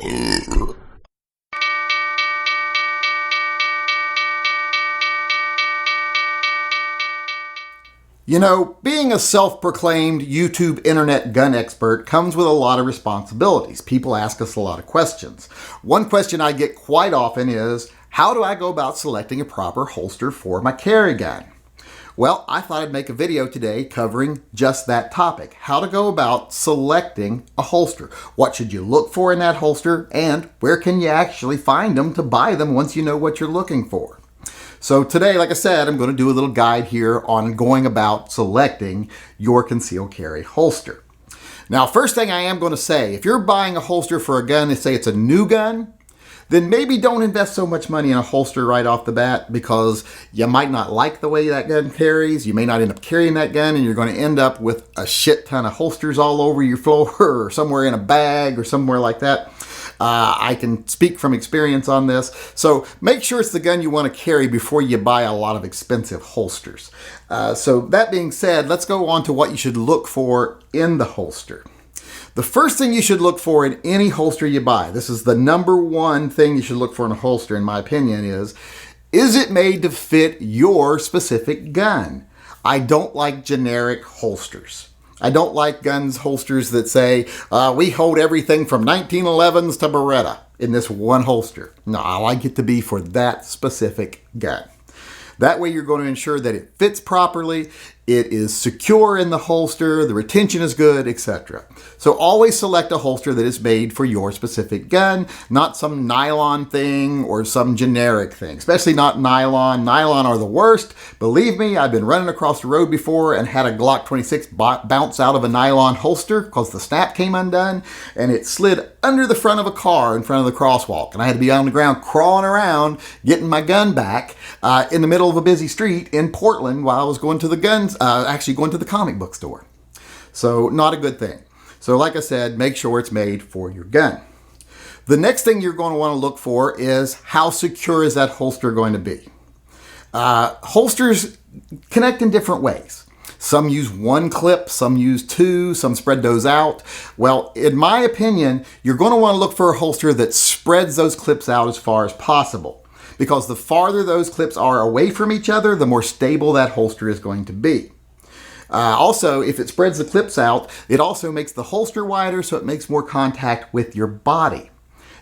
You know, being a self-proclaimed YouTube internet gun expert comes with a lot of responsibilities. People ask us a lot of questions. One question I get quite often is, how do I go about selecting a proper holster for my carry gun? Well, I thought I'd make a video today covering just that topic, how to go about selecting a holster. What should you look for in that holster, and where can you actually find them to buy them once you know what you're looking for? So today, like I said, I'm going to do a little guide here on going about selecting your concealed carry holster. Now, first thing I am going to say, if you're buying a holster for a gun, and say it's a new gun, then maybe don't invest so much money in a holster right off the bat, because you might not like the way that gun carries. You may not end up carrying that gun, and you're going to end up with a shit ton of holsters all over your floor or somewhere in a bag or somewhere like that. I can speak from experience on this. So make sure it's the gun you want to carry before you buy a lot of expensive holsters. So that being said, let's go on to what you should look for in the holster. The first thing you should look for in any holster you buy, this is the number one thing you should look for in a holster, in my opinion, is it made to fit your specific gun? I don't like generic holsters. I don't like guns holsters that say, we hold everything from 1911s to Beretta in this one holster. No, I like it to be for that specific gun. That way you're going to ensure that it fits properly, it is secure in the holster, the retention is good, etc. So always select a holster that is made for your specific gun, not some nylon thing or some generic thing, especially not nylon. Nylon are the worst. Believe me, I've been running across the road before and had a Glock 26 bounce out of a nylon holster because the snap came undone and it slid under the front of a car in front of the crosswalk. And I had to be on the ground crawling around getting my gun back in the middle of a busy street in Portland while I was going to the actually going to the comic book store. So not a good thing. So like I said, make sure it's made for your gun. The next thing you're going to want to look for is how secure is that holster going to be. Holsters connect in different ways. Some use one clip, some use two, some spread those out. Well, in my opinion, you're going to want to look for a holster that spreads those clips out as far as possible, because the farther those clips are away from each other, the more stable that holster is going to be. Also, if it spreads the clips out, it also makes the holster wider, so it makes more contact with your body.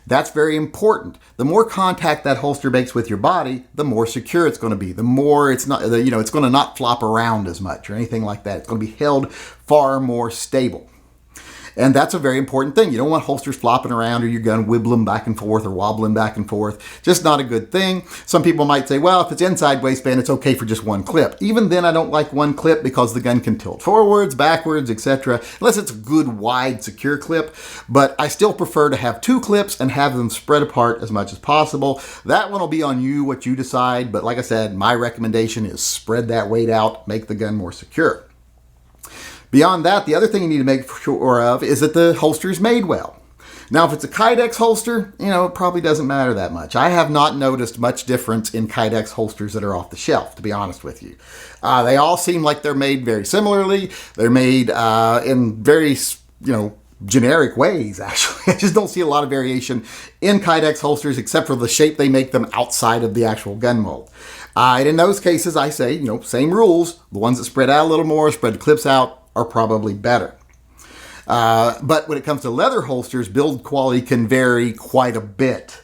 That's very important. The more contact that holster makes with your body, the more secure it's going to be. The more it's not, it's going to not flop around as much or anything like that. It's going to be held far more stable. And that's a very important thing. You don't want holsters flopping around or your gun wibbling back and forth or wobbling back and forth. Just not a good thing. Some people might say, well, if it's inside waistband, it's okay for just one clip. Even then, I don't like one clip because the gun can tilt forwards, backwards, etc. Unless it's a good, wide, secure clip. But I still prefer to have two clips and have them spread apart as much as possible. That one will be on you, what you decide. But like I said, my recommendation is spread that weight out, make the gun more secure. Beyond that, the other thing you need to make sure of is that the holster is made well. Now, if it's a Kydex holster, it probably doesn't matter that much. I have not noticed much difference in Kydex holsters that are off the shelf, to be honest with you. They all seem like they're made very similarly. They're made in very, generic ways, actually. I just don't see a lot of variation in Kydex holsters except for the shape they make them outside of the actual gun mold. And in those cases, I say, same rules. The ones that spread out a little more, spread the clips out, are probably better. But when it comes to leather holsters, build quality can vary quite a bit.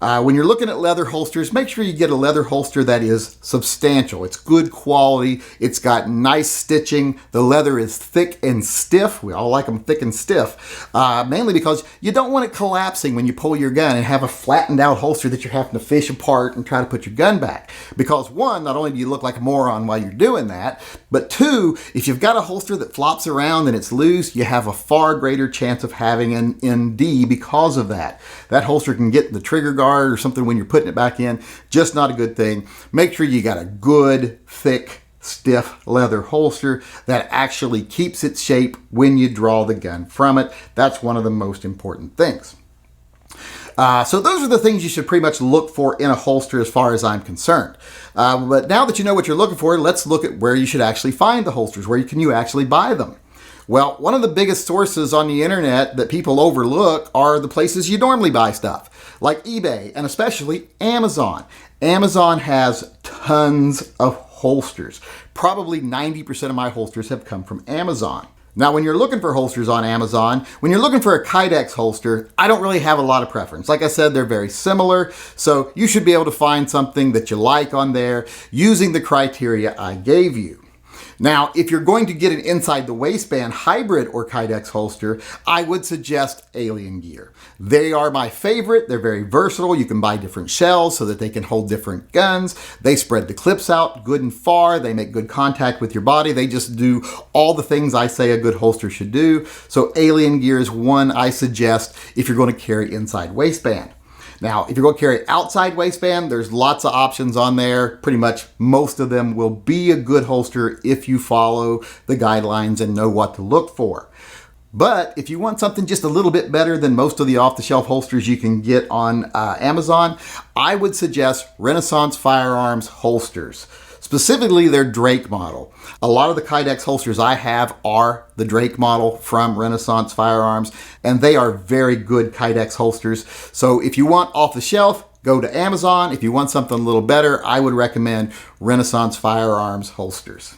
When you're looking at leather holsters, make sure you get a leather holster that is substantial. It's good quality. It's got nice stitching. The leather is thick and stiff. We all like them thick and stiff, mainly because you don't want it collapsing when you pull your gun and have a flattened out holster that you're having to fish apart and try to put your gun back. Because one, not only do you look like a moron while you're doing that, but two, if you've got a holster that flops around and it's loose, you have a far greater chance of having an ND because of that. That holster can get in the trigger guard or something when you're putting it back in. Just not a good thing. Make sure you got a good, thick, stiff leather holster that actually keeps its shape when you draw the gun from it. That's one of the most important things. So those are the things you should pretty much look for in a holster as far as I'm concerned. But now that you know what you're looking for, let's look at where you should actually find the holsters. Where can you actually buy them? Well, one of the biggest sources on the internet that people overlook are the places you normally buy stuff, like eBay and especially Amazon. Amazon has tons of holsters. Probably 90% of my holsters have come from Amazon. Now, when you're looking for holsters on Amazon, when you're looking for a Kydex holster, I don't really have a lot of preference. Like I said, they're very similar, so you should be able to find something that you like on there using the criteria I gave you. Now, if you're going to get an inside the waistband hybrid or Kydex holster, I would suggest Alien Gear. They are my favorite. They're very versatile. You can buy different shells so that they can hold different guns. They spread the clips out good and far. They make good contact with your body. They just do all the things I say a good holster should do. So Alien Gear is one I suggest if you're going to carry inside waistband. Now, if you're going to carry outside waistband, there's lots of options on there. Pretty much most of them will be a good holster if you follow the guidelines and know what to look for. But if you want something just a little bit better than most of the off-the-shelf holsters you can get on Amazon, I would suggest Renaissance Firearms holsters. Specifically their Drake model. A lot of the Kydex holsters I have are the Drake model from Renaissance Firearms, and they are very good Kydex holsters. So if you want off the shelf, go to Amazon. If you want something a little better, I would recommend Renaissance Firearms holsters.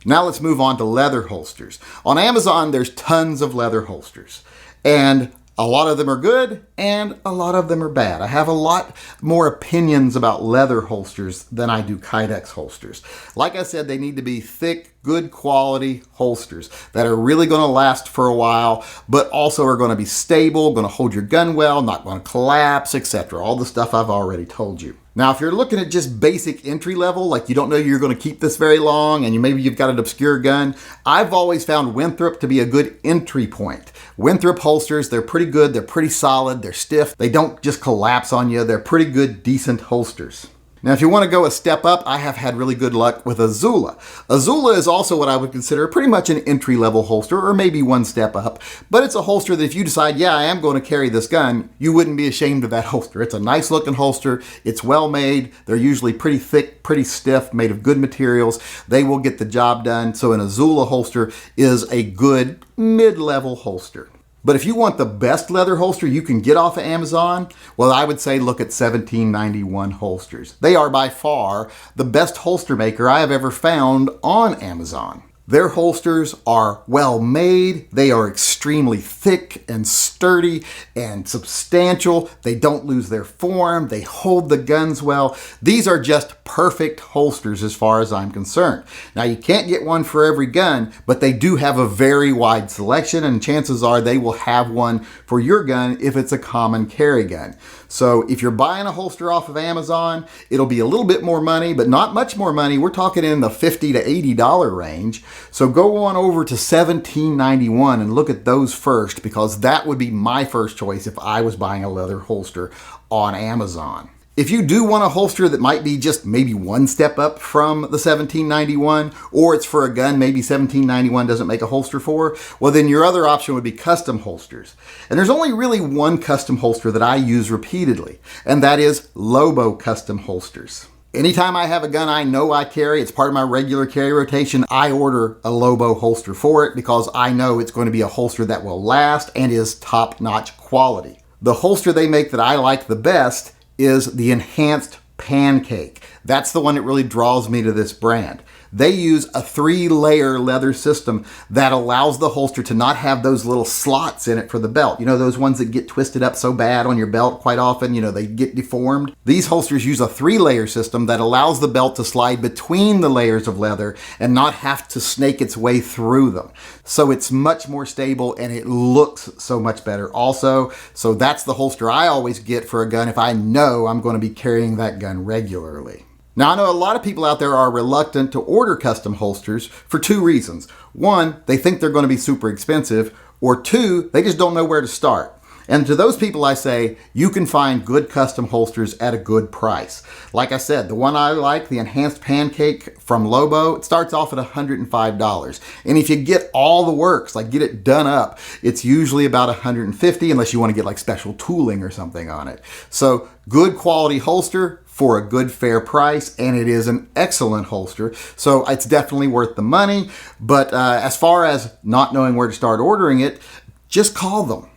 Now let's move on to leather holsters. On Amazon, there's tons of leather holsters, and a lot of them are good and a lot of them are bad. I have a lot more opinions about leather holsters than I do Kydex holsters. Like I said, they need to be thick, good quality holsters that are really going to last for a while, but also are going to be stable, going to hold your gun well, not going to collapse, etc. All the stuff I've already told you. Now, if you're looking at just basic entry level, like you don't know you're going to keep this very long and maybe you've got an obscure gun, I've always found Winthrop to be a good entry point. Winthrop holsters, they're pretty good, they're pretty solid, they're stiff, they don't just collapse on you, they're pretty good, decent holsters. Now, if you want to go a step up, I have had really good luck with Azula. Azula is also what I would consider pretty much an entry-level holster, or maybe one step up. But it's a holster that if you decide, yeah, I am going to carry this gun, you wouldn't be ashamed of that holster. It's a nice-looking holster. It's well-made. They're usually pretty thick, pretty stiff, made of good materials. They will get the job done. So an Azula holster is a good mid-level holster. But if you want the best leather holster you can get off of Amazon, well, I would say look at 1791 holsters. They are by far the best holster maker I have ever found on Amazon. Their holsters are well made, they are extremely thick and sturdy and substantial, they don't lose their form, they hold the guns well. These are just perfect holsters as far as I'm concerned. Now, you can't get one for every gun, but they do have a very wide selection, and chances are they will have one for your gun if it's a common carry gun. So if you're buying a holster off of Amazon, it'll be a little bit more money, but not much more money. We're talking in the $50 to $80 range. So go on over to 1791 and look at those first, because that would be my first choice if I was buying a leather holster on Amazon. If you do want a holster that might be just maybe one step up from the 1791, or it's for a gun maybe 1791 doesn't make a holster for, well, then your other option would be custom holsters. And there's only really one custom holster that I use repeatedly, and that is Lobo custom holsters. Anytime I have a gun I know I carry, it's part of my regular carry rotation, I order a Lobo holster for it because I know it's going to be a holster that will last and is top-notch quality. The holster they make that I like the best is the Enhanced Pancake. That's the one that really draws me to this brand. They use a 3-layer leather system that allows the holster to not have those little slots in it for the belt. You know, those ones that get twisted up so bad on your belt quite often, you know, they get deformed. These holsters use a 3-layer system that allows the belt to slide between the layers of leather and not have to snake its way through them. So it's much more stable and it looks so much better also. So that's the holster I always get for a gun if I know I'm going to be carrying that gun regularly. Now, I know a lot of people out there are reluctant to order custom holsters for 2 reasons. 1, they think they're going to be super expensive, or 2, they just don't know where to start. And to those people I say, you can find good custom holsters at a good price. Like I said, the one I like, the Enhanced Pancake from Lobo, it starts off at $105. And if you get all the works, like get it done up, it's usually about $150 unless you want to get like special tooling or something on it. So good quality holster for a good fair price, and it is an excellent holster. So it's definitely worth the money. But as far as not knowing where to start ordering it, just call them.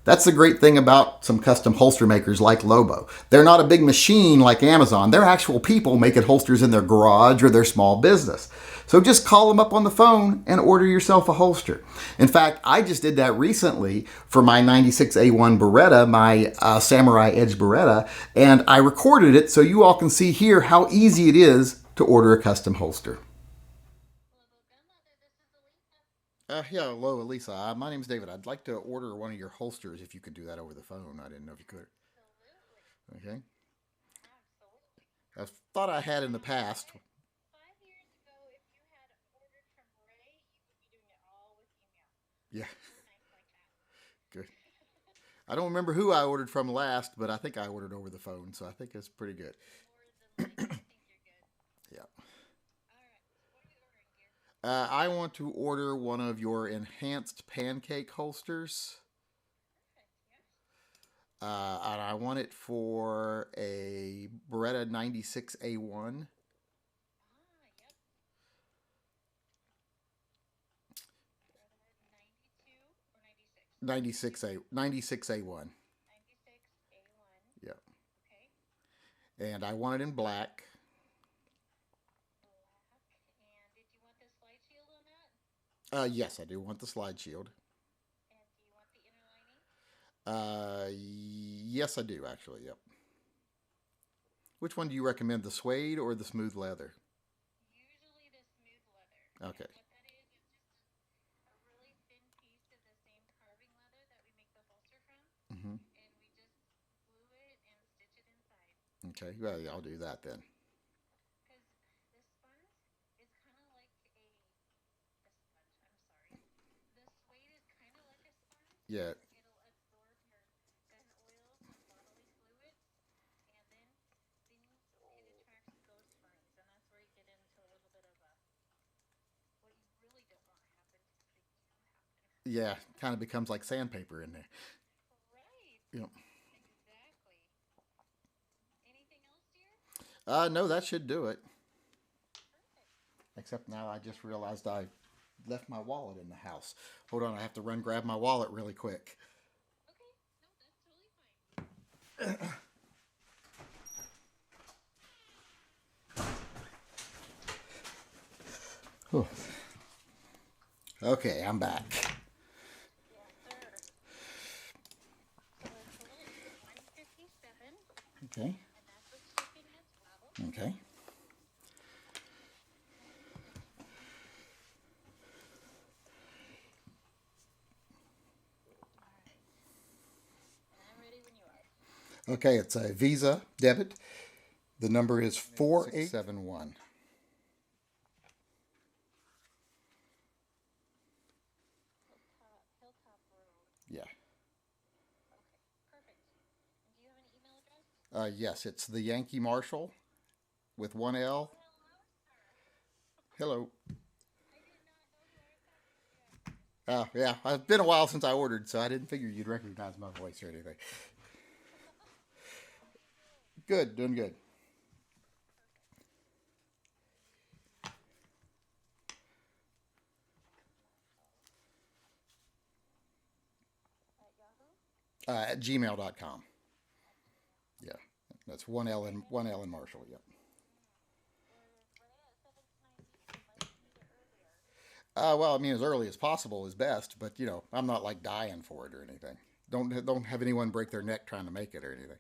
That's the great thing about some custom holster makers like Lobo. They're not a big machine like Amazon. They're actual people making holsters in their garage or their small business. So just call them up on the phone and order yourself a holster. In fact, I just did that recently for my 96A1 Beretta, my Samurai Edge Beretta, and I recorded it so you all can see here how easy it is to order a custom holster. Yeah, hello, Elisa. My name's David. I'd like to order one of your holsters if you could do that over the phone. I didn't know if you could. Okay. I thought I had in the past. Yeah, good. I don't remember who I ordered from last, but I think I ordered over the phone, so I think it's pretty good. Yeah. I want to order one of your enhanced pancake holsters. And I want it for a Beretta 96A1. 96A1. Yeah. And I want it in black. Yes, I do want the slide shield. Yes, I do actually. Yep. Which one do you recommend, the suede or the smooth leather? Okay. Hmm. Okay. Well, yeah, I'll do that then. Yeah. Yeah. Kind of becomes like sandpaper in there. Yep. No, that should do it. Except now I just realized I left my wallet in the house. Hold on, I have to run grab my wallet really quick. Whew. Okay, I'm back. Okay. Okay. Okay, it's a Visa debit. The number is 4871. Yeah. Yes, it's the Yankee Marshall with one L. Hello. Yeah, it's been a while since I ordered, so I didn't figure you'd recognize my voice or anything. Good, doing good. At gmail.com. Yeah, that's one L in Marshall. Yep. Well, I mean, as early as possible is best, but I'm not like dying for it or anything. Don't have anyone break their neck trying to make it or anything.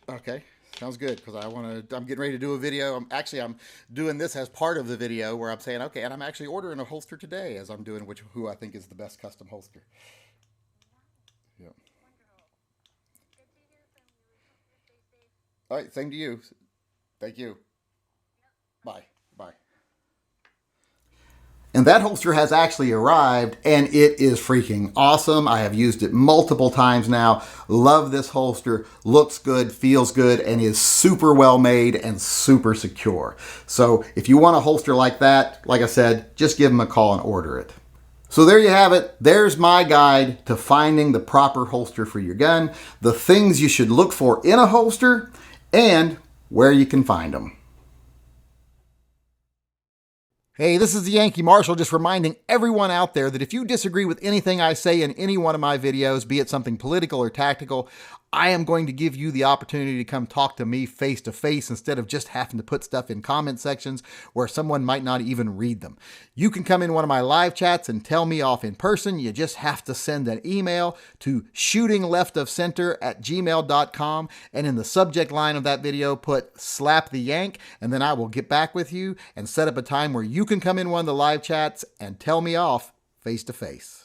Okay, sounds good because I want to. I'm getting ready to do a video. I'm doing this as part of the video where I'm saying okay, and I'm actually ordering a holster today as I'm doing who I think is the best custom holster. Yeah. All right, same to you. Thank you. Bye. Bye. And that holster has actually arrived, and it is freaking awesome. I have used it multiple times now. Love this holster. Looks good, feels good, and is super well made and super secure. So if you want a holster like that, like I said, just give them a call and order it. So there you have it. There's my guide to finding the proper holster for your gun, the things you should look for in a holster, and where you can find them. Hey, this is the Yankee Marshal, just reminding everyone out there that if you disagree with anything I say in any one of my videos, be it something political or tactical, I am going to give you the opportunity to come talk to me face to face instead of just having to put stuff in comment sections where someone might not even read them. You can come in one of my live chats and tell me off in person. You just have to send an email to shootingleftofcenter@gmail.com, and in the subject line of that video put slap the yank, and then I will get back with you and set up a time where you can come in one of the live chats and tell me off face to face.